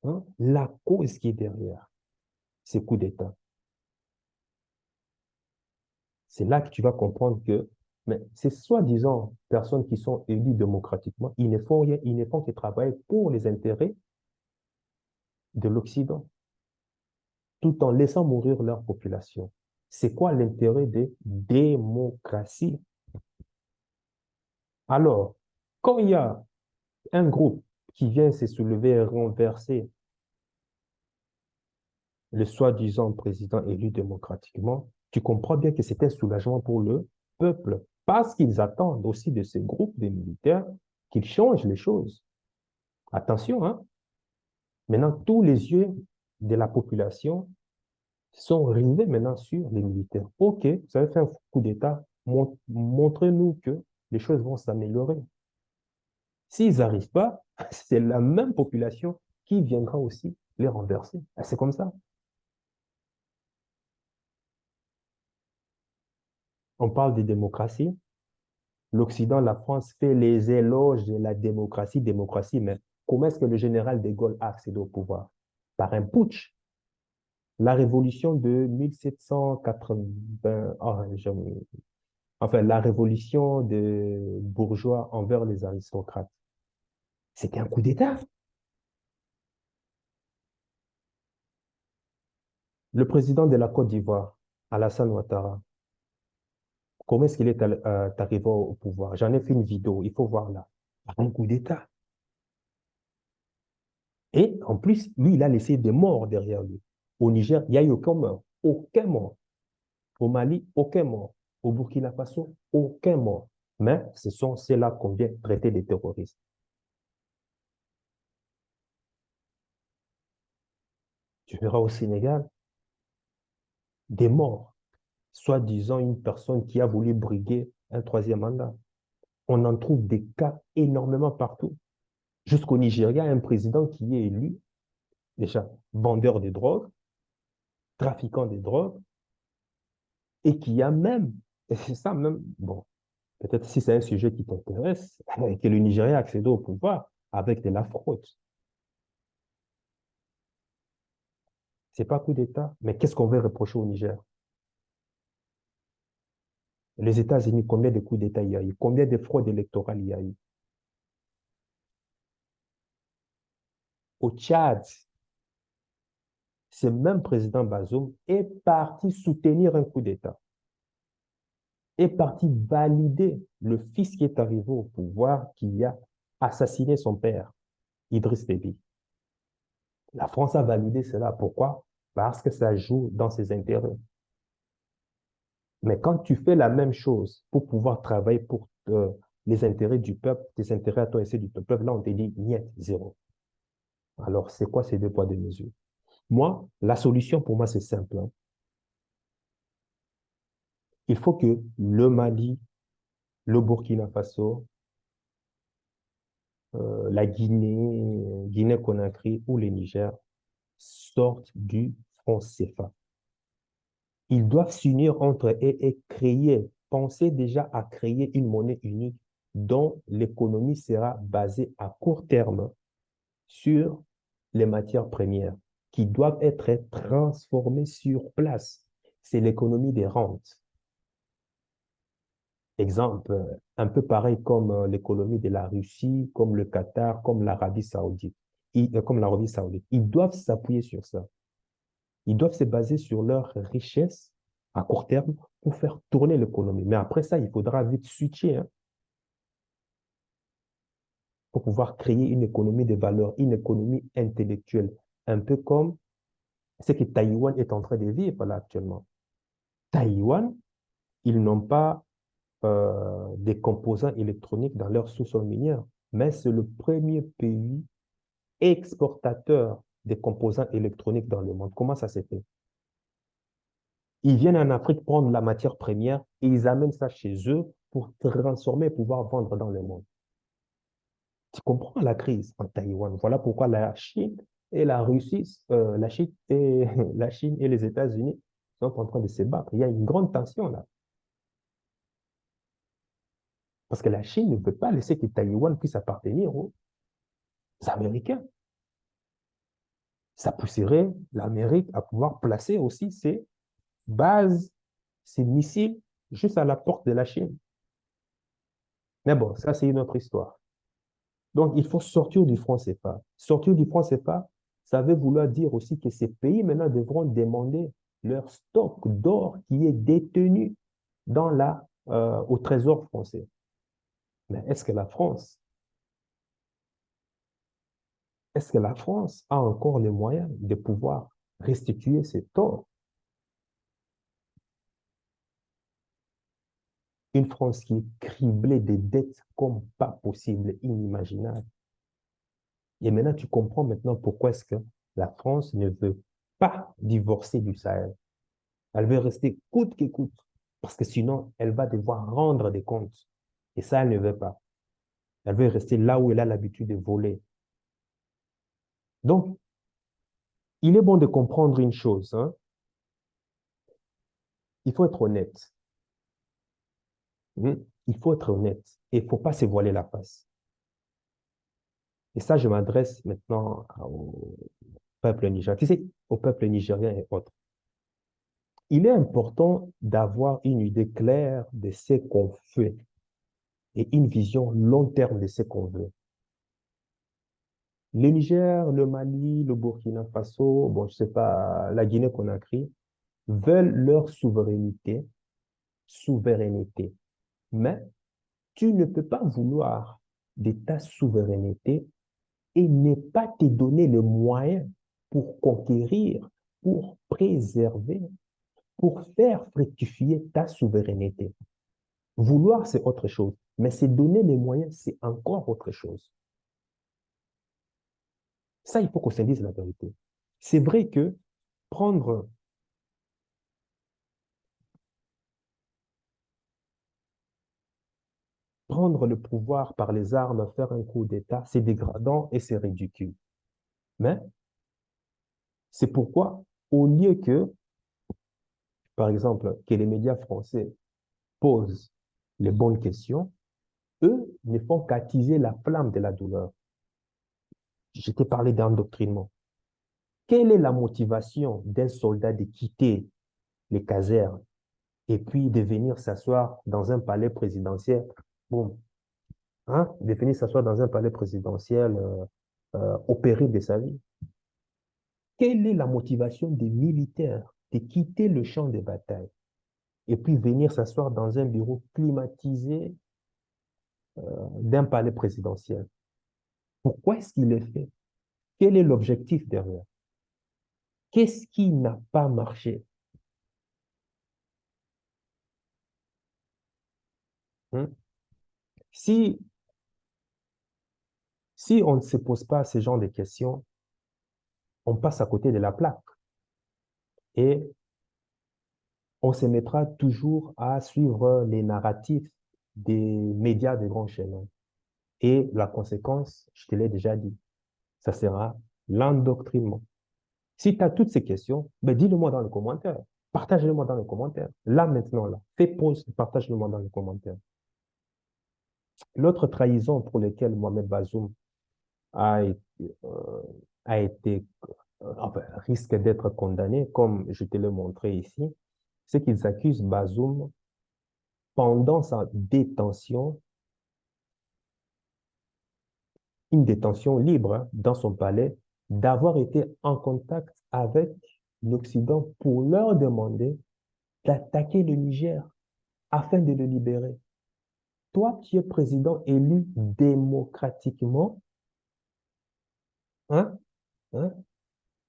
Hein? La cause qui est derrière ces coups d'État. C'est là que tu vas comprendre que mais ces soi-disant personnes qui sont élues démocratiquement, ils ne font rien, ils ne font que travailler pour les intérêts de l'Occident, tout en laissant mourir leur population. C'est quoi l'intérêt des démocraties? Alors, quand il y a un groupe qui vient se soulever et renverser le soi-disant président élu démocratiquement, tu comprends bien que c'est un soulagement pour le peuple, parce qu'ils attendent aussi de ces groupes de militaires qu'ils changent les choses. Attention, hein? Maintenant, tous les yeux de la population sont rivés maintenant sur les militaires. OK, vous avez fait un coup d'État, montrez-nous que les choses vont s'améliorer. S'ils n'arrivent pas, c'est la même population qui viendra aussi les renverser. C'est comme ça. On parle de démocratie. L'Occident, la France fait les éloges de la démocratie, mais comment est-ce que le général de Gaulle a accédé au pouvoir? Par un putsch. La révolution de 1780, enfin, la révolution des bourgeois envers les aristocrates. C'était un coup d'État. Le président de la Côte d'Ivoire, Alassane Ouattara, comment est-ce qu'il est arrivé au pouvoir? J'en ai fait une vidéo, il faut voir là. Par un coup d'État. Et en plus, lui, il a laissé des morts derrière lui. Au Niger, il n'y a eu aucun mort. Aucun mort. Au Mali, aucun mort. Au Burkina Faso, aucun mort. Mais ce sont ceux-là qu'on vient traiter des terroristes. Tu verras au Sénégal, des morts, soi-disant une personne qui a voulu briguer un troisième mandat. On en trouve des cas énormément partout. Jusqu'au Nigeria, un président qui est élu, déjà vendeur de drogue, trafiquant de drogue, et qui a même, et c'est ça même, bon, peut-être si c'est un sujet qui t'intéresse, que le Nigeria a accédé au pouvoir avec de la fraude. C'est pas coup d'État, mais qu'est-ce qu'on veut reprocher au Niger? Les États-Unis, combien de coups d'État il y a eu? Combien de fraudes électorales il y a eu? Au Tchad, ce même président Bazoum est parti soutenir un coup d'État, est parti valider le fils qui est arrivé au pouvoir, qui a assassiné son père, Idriss Déby. La France a validé cela. Pourquoi? Parce que ça joue dans ses intérêts. Mais quand tu fais la même chose pour pouvoir travailler pour les intérêts du peuple, tes intérêts à toi et ceux du peuple, là, on te dit niet, zéro. Alors, c'est quoi ces deux poids, deux mesures? Moi, la solution pour moi, c'est simple, hein. Il faut que le Mali, le Burkina Faso, la Guinée, Guinée-Conakry ou le Niger sortent du franc CFA. Ils doivent s'unir entre eux et créer, penser déjà à créer une monnaie unique dont l'économie sera basée à court terme sur les matières premières qui doivent être transformées sur place. C'est l'économie des rentes. Exemple, un peu pareil comme l'économie de la Russie, comme le Qatar, comme l'Arabie Saoudite. Comme l'Arabie Saoudite. Ils doivent s'appuyer sur ça. Ils doivent se baser sur leur richesse à court terme pour faire tourner l'économie. Mais après ça, il faudra vite switcher, hein, pour pouvoir créer une économie de valeur, une économie intellectuelle, un peu comme ce que Taïwan est en train de vivre là actuellement. Taïwan, ils n'ont pas des composants électroniques dans leur sous-sol minier, mais c'est le premier pays exportateur des composants électroniques dans le monde. Comment ça s'est fait? Ils viennent en Afrique prendre la matière première et ils amènent ça chez eux pour transformer et pouvoir vendre dans le monde. Tu comprends la crise en Taïwan. Voilà pourquoi la Chine et la Russie, la Chine et, la Chine et les États-Unis sont en train de se battre. Il y a une grande tension là. Parce que la Chine ne veut pas laisser que Taïwan puisse appartenir aux Américains. Ça pousserait l'Amérique à pouvoir placer aussi ses bases, ses missiles juste à la porte de la Chine. Mais bon, ça, c'est une autre histoire. Donc, il faut sortir du franc CFA. Sortir du franc CFA, ça veut vouloir dire aussi que ces pays maintenant devront demander leur stock d'or qui est détenu au trésor français. Mais est-ce que la France a encore les moyens de pouvoir restituer cet or? Une France qui est criblée de dettes comme pas possible, inimaginable. Et maintenant, tu comprends maintenant pourquoi est-ce que la France ne veut pas divorcer du Sahel. Elle veut rester coûte que coûte, parce que sinon, elle va devoir rendre des comptes. Et ça, elle ne veut pas. Elle veut rester là où elle a l'habitude de voler. Donc, il est bon de comprendre une chose, hein. Il faut être honnête. Il faut être honnête. Et il ne faut pas se voiler la face. Et ça, je m'adresse maintenant au peuple nigérien. Tu sais, au peuple nigérien et autres. Il est important d'avoir une idée claire de ce qu'on fait et une vision long terme de ce qu'on veut. Le Niger, le Mali, le Burkina Faso, bon, je sais pas, la Guinée-Conakry, veulent leur souveraineté. Mais tu ne peux pas vouloir de ta souveraineté et ne pas te donner les moyens pour conquérir, pour préserver, pour faire fructifier ta souveraineté. Vouloir, c'est autre chose, mais se donner les moyens, c'est encore autre chose. Ça, il faut qu'on se dise la vérité. C'est vrai que prendre, prendre le pouvoir par les armes, faire un coup d'État, c'est dégradant et c'est ridicule. Mais c'est pourquoi, au lieu que, par exemple, que les médias français posent les bonnes questions, eux ne font qu'attiser la flamme de la douleur. Je t'ai parlé d'endoctrinement. Quelle est la motivation d'un soldat de quitter les casernes et puis de venir s'asseoir dans un palais présidentiel? Bon, hein, de venir s'asseoir dans un palais présidentiel au péril de sa vie. Quelle est la motivation des militaires de quitter le champ de bataille et puis venir s'asseoir dans un bureau climatisé d'un palais présidentiel? Pourquoi est-ce qu'il est fait? Quel est l'objectif derrière? Qu'est-ce qui n'a pas marché? Hein? Si, si on ne se pose pas ce genre de questions, on passe à côté de la plaque et on se mettra toujours à suivre les narratifs des médias de grands chaînes. Et la conséquence, je te l'ai déjà dit, ça sera l'endoctrinement. Si tu as toutes ces questions, ben dis-le-moi dans les commentaires. Partage-le-moi dans les commentaires. Là, maintenant, là. Fais pause, partage-le-moi dans les commentaires. L'autre trahison pour laquelle Mohamed Bazoum a été, euh, a été enfin, risque d'être condamné, comme je te l'ai montré ici, c'est qu'ils accusent Bazoum, pendant sa détention, une détention libre hein, dans son palais, d'avoir été en contact avec l'Occident pour leur demander d'attaquer le Niger afin de le libérer. Toi qui es président élu démocratiquement, hein, hein,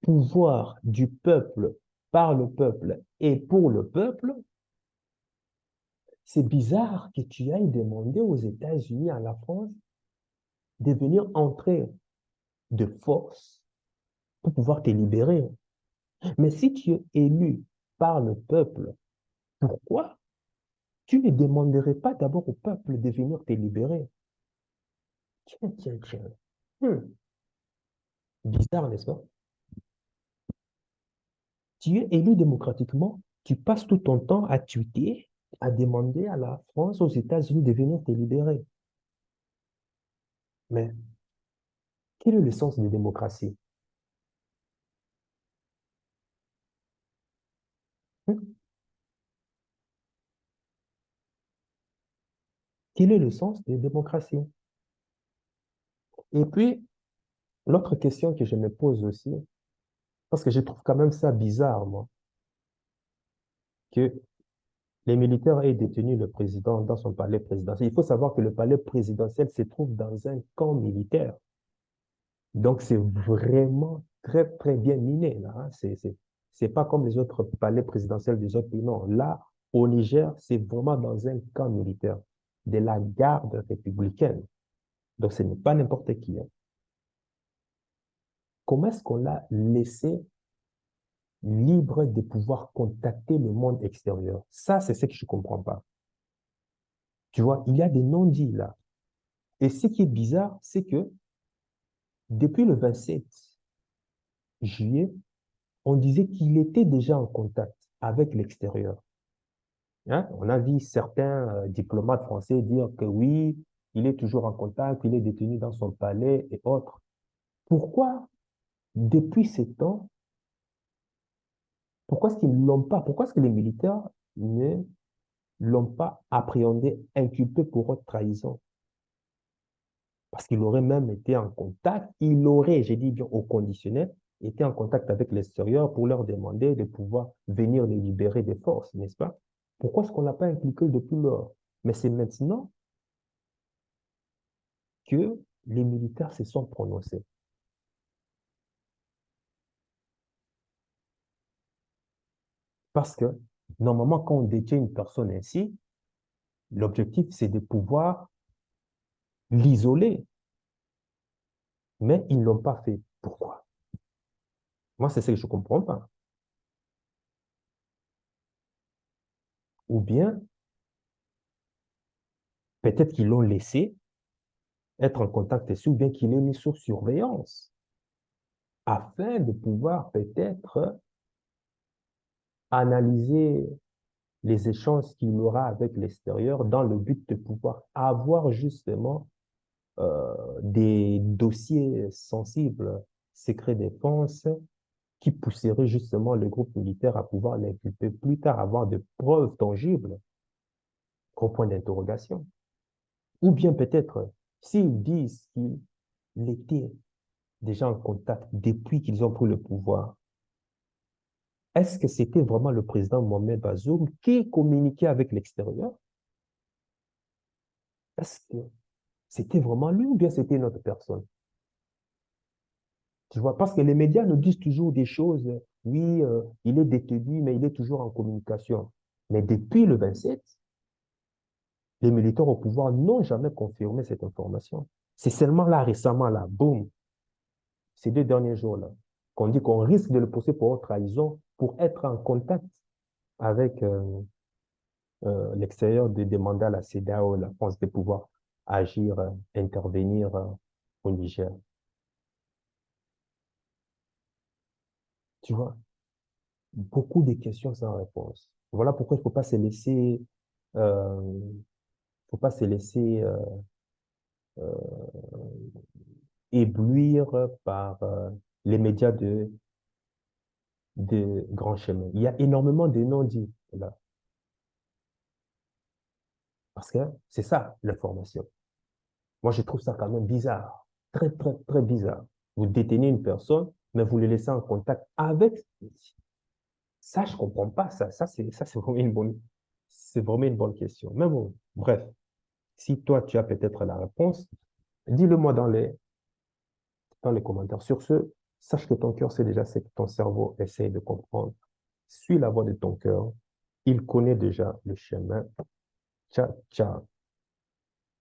pouvoir du peuple, par le peuple et pour le peuple, c'est bizarre que tu ailles demander aux États-Unis, à la France, de venir entrer de force pour pouvoir te libérer. Mais si tu es élu par le peuple, pourquoi tu ne demanderais pas d'abord au peuple de venir te libérer? Tiens, tiens, tiens. Hmm. Bizarre, n'est-ce pas? Tu es élu démocratiquement, tu passes tout ton temps à tweeter, à demander à la France, aux États-Unis de venir te libérer. Mais quel est le sens de démocratie? Hmm? Quel est le sens de démocratie? Et puis, l'autre question que je me pose aussi, parce que je trouve quand même ça bizarre, moi, que les militaires aient détenu le président dans son palais présidentiel. Il faut savoir que le palais présidentiel se trouve dans un camp militaire. Donc, c'est vraiment très, très bien miné, là. Hein. C'est pas comme les autres palais présidentiels des autres pays. Non, là, au Niger, c'est vraiment dans un camp militaire de la garde républicaine. Donc, ce n'est pas n'importe qui. Hein. Comment est-ce qu'on l'a laissé libre de pouvoir contacter le monde extérieur? Ça, c'est ce que je ne comprends pas. Tu vois, il y a des non-dits là. Et ce qui est bizarre, c'est que depuis le 27 juillet, on disait qu'il était déjà en contact avec l'extérieur. Hein? On a vu certains diplomates français dire que oui, il est toujours en contact, il est détenu dans son palais et autres. Pourquoi, depuis ce temps, pourquoi est-ce qu'ils ne l'ont pas, pourquoi est-ce que les militaires ne l'ont pas appréhendé, inculpé pour haute trahison? Parce qu'il aurait même été en contact, il aurait, j'ai dit bien au conditionnel, été en contact avec l'extérieur pour leur demander de pouvoir venir les libérer des forces, n'est-ce pas? Pourquoi est-ce qu'on ne l'a pas impliqué depuis lors? Mais c'est maintenant que les militaires se sont prononcés. Parce que, normalement, quand on détient une personne ainsi, l'objectif, c'est de pouvoir l'isoler. Mais ils ne l'ont pas fait. Pourquoi? Moi, c'est ce que je ne comprends pas. Ou bien, peut-être qu'ils l'ont laissé être en contact dessus, ou bien qu'il est mis sous surveillance, afin de pouvoir peut-être analyser les échanges qu'il aura avec l'extérieur dans le but de pouvoir avoir justement des dossiers sensibles, secret défense, qui pousserait justement le groupe militaire à pouvoir l'inculper plus tard, avoir de preuves tangibles au point d'interrogation. Ou bien peut-être, s'ils disent qu'il était déjà en contact depuis qu'ils ont pris le pouvoir, est-ce que c'était vraiment le président Mohamed Bazoum qui communiquait avec l'extérieur? Est-ce que c'était vraiment lui ou bien c'était une autre personne? Tu vois, parce que les médias nous disent toujours des choses. Oui, il est détenu, mais il est toujours en communication. Mais depuis le 27, les militaires au pouvoir n'ont jamais confirmé cette information. C'est seulement là, récemment, là, boum, ces 2 derniers jours-là, qu'on dit qu'on risque de le poursuivre pour trahison pour être en contact avec l'extérieur de demander à la CEDEAO, la France, de pouvoir agir, intervenir au Niger. Tu vois, beaucoup de questions sans réponse. Voilà pourquoi il ne faut pas se laisser, faut pas se laisser éblouir par les médias de grands chemins. Il y a énormément de non-dits là, parce que c'est ça l'information. Moi, je trouve ça quand même bizarre, très, très, très bizarre. Vous détenez une personne, mais vous le laissez en contact avec. Ça, je comprends pas. Ça, c'est vraiment c'est vraiment une bonne question. Mais bon, bref, si toi, tu as peut-être la réponse, dis-le-moi dans les commentaires. Sur ce, sache que ton cœur sait déjà ce que ton cerveau essaie de comprendre. Suis la voie de ton cœur. Il connaît déjà le chemin. Ciao, ciao.